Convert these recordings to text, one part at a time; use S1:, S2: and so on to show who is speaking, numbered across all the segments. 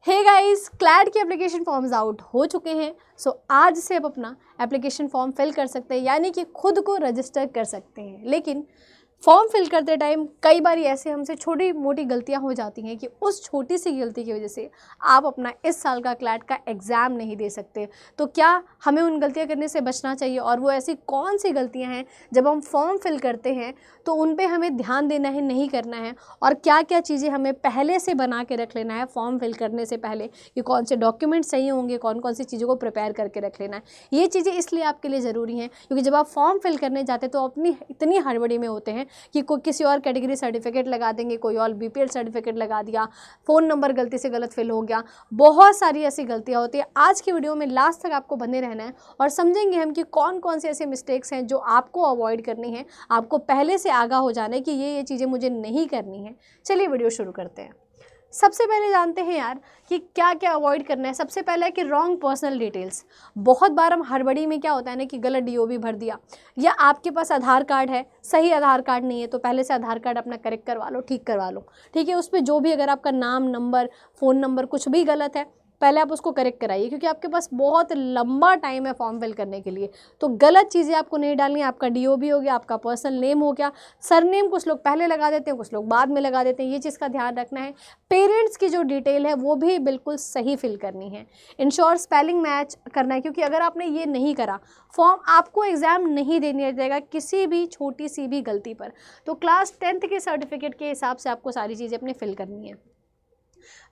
S1: Hey guys, clad के application forms out हो चुके हैं। आज से आप अपना एप्लीकेशन फॉर्म फिल कर सकते हैं, यानी कि खुद को रजिस्टर कर सकते हैं। लेकिन फॉर्म फिल करते टाइम कई बार ऐसे हमसे छोटी मोटी गलतियां हो जाती हैं कि उस छोटी सी गलती की वजह से आप अपना इस साल का क्लैड का एग्ज़ाम नहीं दे सकते। तो क्या हमें उन गलतियां करने से बचना चाहिए, और वो ऐसी कौन सी गलतियां हैं जब हम फॉर्म फिल करते हैं तो उन पे हमें ध्यान देना है, नहीं करना है, और क्या क्या चीज़ें हमें पहले से बना के रख लेना है फॉर्म फिल करने से पहले कि कौन से डॉक्यूमेंट सही होंगे, कौन कौन सी चीज़ों को प्रिपेयर करके रख लेना है। ये चीज़ें इसलिए आपके लिए ज़रूरी हैं क्योंकि जब आप फॉर्म फिल करने जाते हैं तो अपनी इतनी हड़बड़ी में होते हैं कि कोई किसी और कैटेगरी सर्टिफिकेट लगा देंगे, कोई और बीपीएल सर्टिफिकेट लगा दिया, फ़ोन नंबर गलती से गलत फिल हो गया। बहुत सारी ऐसी गलतियां होती है। आज की वीडियो में लास्ट तक आपको बने रहना है और समझेंगे हम कि कौन कौन से ऐसे मिस्टेक्स हैं जो आपको अवॉइड करनी है, आपको पहले से आगाह हो जाना है कि ये चीज़ें मुझे नहीं करनी है। चलिए वीडियो शुरू करते हैं। सबसे पहले जानते हैं यार कि क्या क्या अवॉइड करना है। सबसे पहले है कि रॉन्ग पर्सनल डिटेल्स। बहुत बार हम हड़बड़ी में क्या होता है ना कि गलत डीओबी भर दिया, या आपके पास आधार कार्ड है, सही आधार कार्ड नहीं है, तो पहले से आधार कार्ड अपना करेक्ट करवा लो, ठीक करवा लो। ठीक है, उस पर जो भी अगर आपका नाम, नंबर, फ़ोन नंबर कुछ भी गलत है पहले आप उसको करेक्ट कराइए, क्योंकि आपके पास बहुत लंबा टाइम है फॉर्म फिल करने के लिए। तो गलत चीज़ें आपको नहीं डालनी है। आपका डीओबी हो गया, आपका पर्सनल नेम हो गया, सरनेम कुछ लोग पहले लगा देते हैं, कुछ लोग बाद में लगा देते हैं, ये चीज़ का ध्यान रखना है। पेरेंट्स की जो डिटेल है वो भी बिल्कुल सही फिल करनी है। इंश्योर स्पेलिंग मैच करना है, क्योंकि अगर आपने ये नहीं करा फॉर्म आपको एग्ज़ाम नहीं देने जाएगा किसी भी छोटी सी भी गलती पर। तो क्लास 10th के सर्टिफिकेट के हिसाब से आपको सारी चीज़ें अपनी फिल करनी है।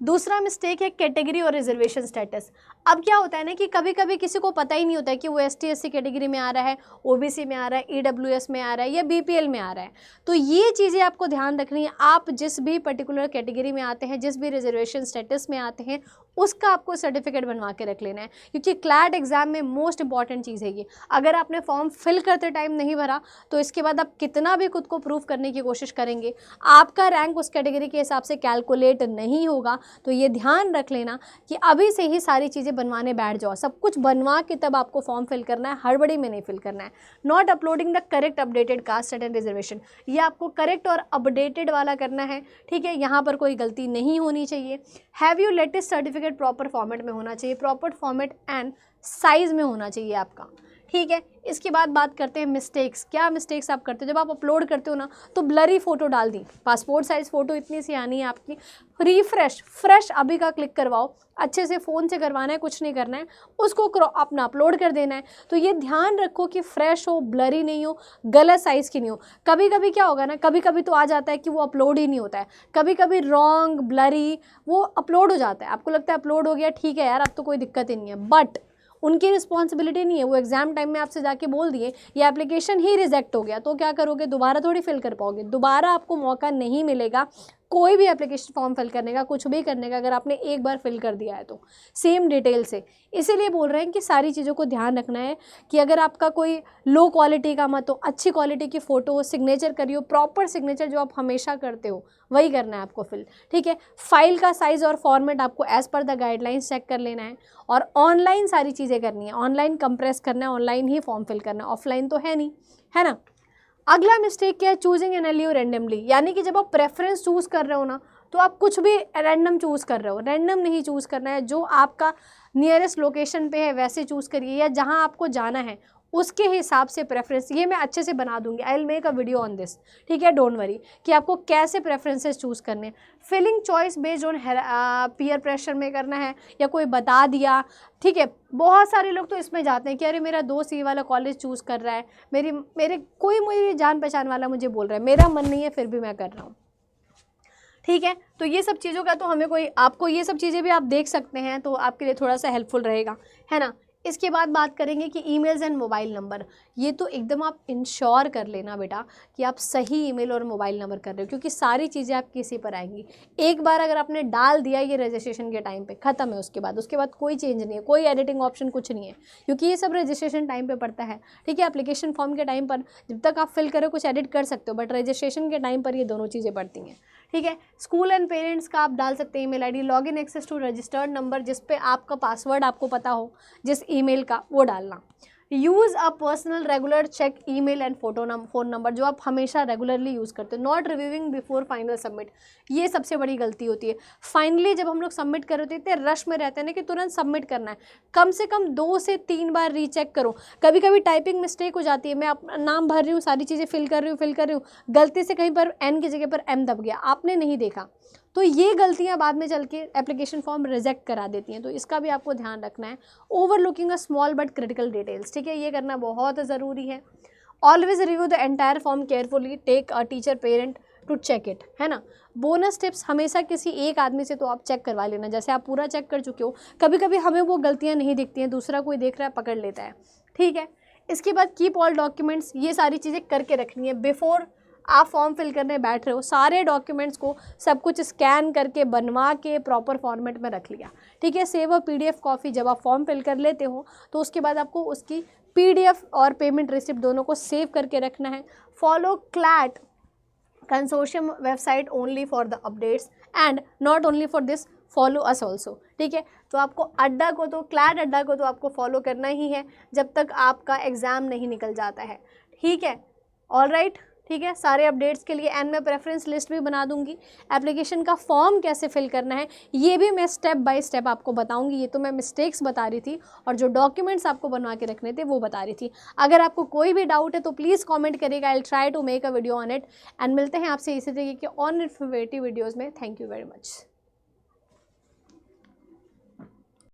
S1: दूसरा मिस्टेक है कैटेगरी और रिजर्वेशन स्टेटस। अब क्या होता है ना कि कभी कभी किसी को पता ही नहीं होता है कि वो एसटी एससी कैटेगरी में आ रहा है, ओबीसी में आ रहा है, ईडब्ल्यूएस में आ रहा है, या बीपीएल में आ रहा है। तो ये चीज़ें आपको ध्यान रखनी है। आप जिस भी पर्टिकुलर कैटेगरी में आते हैं, जिस भी रिजर्वेशन स्टेटस में आते हैं, उसका आपको सर्टिफिकेट बनवा के रख लेना है, क्योंकि क्लैट एग्जाम में मोस्ट इंपॉर्टेंट चीज़ है ये। अगर आपने फॉर्म फिल करते टाइम नहीं भरा तो इसके बाद आप कितना भी खुद को प्रूव करने की कोशिश करेंगे, आपका रैंक उस कैटेगरी के हिसाब से कैलकुलेट नहीं होगा। तो ये ध्यान रख लेना कि अभी से ही सारी चीज़ें बनवाने बैठ जाओ। सब कुछ बनवा के तब आपको फॉर्म फिल करना है, हड़बड़ी में नहीं फिल करना है। Not uploading the correct updated caste and reservation, ये आपको करेक्ट और अपडेटेड वाला करना है। ठीक है, यहाँ पर कोई गलती नहीं होनी चाहिए। Have you latest certificate proper format में होना चाहिए, प्रॉपर फॉर्मेट एंड साइज में होना चाहिए आपका। ठीक है, इसके बाद बात करते हैं मिस्टेक्स। क्या मिस्टेक्स आप करते हो जब आप अपलोड करते हो ना, तो ब्लरी फ़ोटो डाल दी। पासपोर्ट साइज़ फ़ोटो इतनी सी आनी है आपकी। रिफ्रेश फ्रेश अभी का क्लिक करवाओ, अच्छे से फ़ोन से करवाना है, कुछ नहीं करना है, उसको अपना अपलोड कर देना है। तो ये ध्यान रखो कि फ्रेश हो, ब्लरी नहीं हो, गलत साइज़ की नहीं हो। कभी कभी क्या होगा ना, कभी कभी तो आ जाता है कि वो अपलोड ही नहीं होता है, कभी कभी रॉन्ग ब्लरी वो अपलोड हो जाता है। आपको लगता है अपलोड हो गया, ठीक है यार अब तो कोई दिक्कत ही नहीं है, बट उनकी रिस्पॉन्सिबिलिटी नहीं है। वो एग्जाम टाइम में आपसे जाके बोल दिए ये एप्लीकेशन ही रिजेक्ट हो गया, तो क्या करोगे, दोबारा थोड़ी फिल कर पाओगे, दोबारा आपको मौका नहीं मिलेगा कोई भी एप्लीकेशन फॉर्म फिल करने का, कुछ भी करने का, अगर आपने एक बार फिल कर दिया है तो सेम डिटेल से। इसीलिए बोल रहे हैं कि सारी चीज़ों को ध्यान रखना है कि अगर आपका कोई लो क्वालिटी का मत हो, अच्छी क्वालिटी की फ़ोटो हो, सिग्नेचर करियो, प्रॉपर सिग्नेचर जो आप हमेशा करते हो वही करना है आपको फिल। ठीक है, फाइल का साइज़ और फॉर्मेट आपको as per the guidelines check कर लेना है, और ऑनलाइन सारी चीज़ें करनी है, ऑनलाइन कंप्रेस करना है, ऑनलाइन ही फॉर्म फिल करना है, ऑफलाइन तो है नहीं, है ना। अगला मिस्टेक क्या है, चूजिंग एन एलयू रैंडमली, यानी कि जब आप प्रेफरेंस चूज़ कर रहे हो ना तो आप कुछ भी रैंडम चूज़ कर रहे हो। रैंडम नहीं चूज़ करना है, जो आपका नियरेस्ट लोकेशन पे है वैसे चूज़ करिए, या जहां आपको जाना है उसके हिसाब से प्रेफरेंस। ये मैं अच्छे से बना दूंगी, I will make a video on this. ठीक है, डोंट वरी कि आपको कैसे प्रेफरेंसेस चूज़ करने हैं। Filling choice based on peer pressure में करना है, या कोई बता दिया। ठीक है, बहुत सारे लोग तो इसमें जाते हैं कि अरे मेरा दोस्त ये वाला कॉलेज चूज़ कर रहा है, मेरे कोई मेरी जान पहचान वाला मुझे बोल रहा है, मेरा मन नहीं है फिर भी मैं कर रहा हूँ। ठीक है, तो ये सब चीज़ों का तो हमें कोई, आपको ये सब चीज़ें भी आप देख सकते हैं, तो आपके लिए थोड़ा सा हेल्पफुल रहेगा, है ना। इसके बाद बात करेंगे कि ईमेल्स एंड मोबाइल नंबर। ये तो एकदम आप इंश्योर कर लेना बेटा कि आप सही ईमेल और मोबाइल नंबर कर रहे हो, क्योंकि सारी चीज़ें आपकी इसी पर आएंगी। एक बार अगर आपने डाल दिया ये रजिस्ट्रेशन के टाइम पे, ख़त्म है। उसके बाद कोई चेंज नहीं है, कोई एडिटिंग ऑप्शन कुछ नहीं है, क्योंकि ये सब रजिस्ट्रेशन टाइम पे पड़ता है। ठीक है, एप्लीकेशन फॉर्म के टाइम पर जब तक आप फिल करो कुछ एडिट कर सकते हो, बट रजिस्ट्रेशन के टाइम पर ये दोनों चीज़ें पड़ती हैं। ठीक है, स्कूल एंड पेरेंट्स का आप डाल सकते हैं email ID, login access to registered number, जिस पे आपका पासवर्ड आपको पता हो जिस ईमेल का, वो डालना। Use a personal regular check email and phone number, जो आप हमेशा रेगुलरली यूज़ करते हो। Not reviewing before final submit, ये सबसे बड़ी गलती होती है। फाइनली जब हम लोग सबमिट कर रहे होते हैं, रश में रहते हैं ना कि तुरंत सबमिट करना है, कम से कम 2 से 3 बार रीचेक करो। कभी कभी टाइपिंग मिस्टेक हो जाती है, मैं अपना नाम भर रही हूँ, सारी चीज़ें फिल कर रही हूँ, गलती से कहीं पर एन की जगह पर एम दब गया, आपने नहीं देखा, तो ये गलतियां बाद में चल के एप्लीकेशन फॉर्म रिजेक्ट करा देती हैं, तो इसका भी आपको ध्यान रखना है। Overlooking a small but critical details, ठीक है, ये करना बहुत ज़रूरी है। Always review the entire form carefully, take a teacher parent to check it, है ना। बोनस टिप्स, हमेशा किसी एक आदमी से तो आप चेक करवा लेना, जैसे आप पूरा चेक कर चुके हो, कभी कभी हमें वो गलतियाँ नहीं दिखती हैं, दूसरा कोई देख रहा है पकड़ लेता है, ठीक है। इसके बाद कीप ऑल डॉक्यूमेंट्स, ये सारी चीज़ें करके रखनी है बिफोर आप फॉर्म फिल करने बैठ रहे हो। सारे डॉक्यूमेंट्स को सब कुछ स्कैन करके बनवा के प्रॉपर फॉर्मेट में रख लिया, ठीक है। सेव अ PDF कॉपी, जब आप फॉर्म फिल कर लेते हो तो उसके बाद आपको उसकी PDF और पेमेंट रिसिप्ट दोनों को सेव करके रखना है। Follow CLAT consortium website only for the updates and not only for this, follow us also, ठीक है। तो आपको अड्डा को तो, क्लैट अड्डा को तो आपको फॉलो करना ही है जब तक आपका एग्ज़ाम नहीं निकल जाता है, ठीक है। ऑल राइट, ठीक है। सारे अपडेट्स के लिए एंड में प्रेफरेंस लिस्ट भी बना दूंगी। एप्लीकेशन का फॉर्म कैसे फिल करना है ये भी मैं स्टेप बाय स्टेप आपको बताऊंगी। ये तो मैं मिस्टेक्स बता रही थी और जो डॉक्यूमेंट्स आपको बनवा के रखने थे वो बता रही थी। अगर आपको कोई भी डाउट है तो प्लीज़ कमेंट करिएगा, I will try to make a video on it. And मिलते हैं आपसे इसी तरीके के ऑन इन्फॉर्मेटिव वीडियोज़ में। Thank you very much.